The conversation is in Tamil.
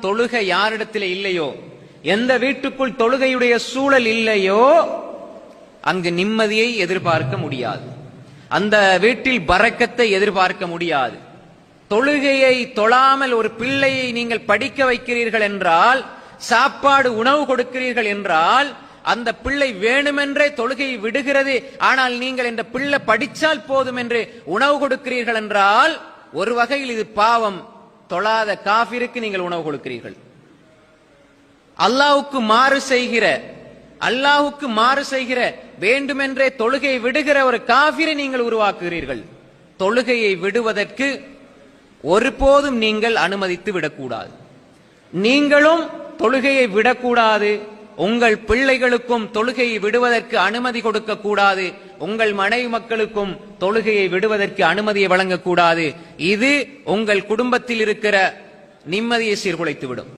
தொழுகை யாரிடத்தில் இல்லையோ, எந்த வீட்டுக்குள் தொழுகையுடைய சூழல் இல்லையோ அங்கு நிம்மதியை எதிர்பார்க்க முடியாது, அந்த வீட்டில் பரக்கத்தை எதிர்பார்க்க முடியாது. தொழுகையை தொழாமல் ஒரு பிள்ளையை நீங்கள் படிக்க வைக்கிறீர்கள் என்றால், சாப்பாடு உணவு கொடுக்கிறீர்கள் என்றால், அந்த பிள்ளை வேணுமென்றே தொழுகையை விடுகிறது. ஆனால் நீங்கள் இந்த பிள்ளை படிச்சால் போதும் என்று உணவு கொடுக்கிறீர்கள் என்றால் ஒரு வகையில் இது பாவம். தொழாத காஃபிருக்கு நீங்கள் உணவு கொடுக்கிறீர்கள். அல்லாஹ்வுக்கு மாறு செய்கிற வேண்டுமென்றே தொழுகையை விடுகிற ஒரு காஃபிரை நீங்கள் உருவாக்குகிறீர்கள். தொழுகையை விடுவதற்கு ஒருபோதும் நீங்கள் அனுமதித்து விடக்கூடாது. நீங்களும் தொழுகையை விடக்கூடாது, உங்கள் பிள்ளைகளுக்கும் தொழுகையை விடுவதற்கு அனுமதி கொடுக்க கூடாது, உங்கள் மனைவி மக்களுக்கும் தொழுகையை விடுவதற்கு அனுமதியை வழங்கக்கூடாது. இது உங்கள் குடும்பத்தில் இருக்கிற நிம்மதியை சீர்குலைத்துவிடும்.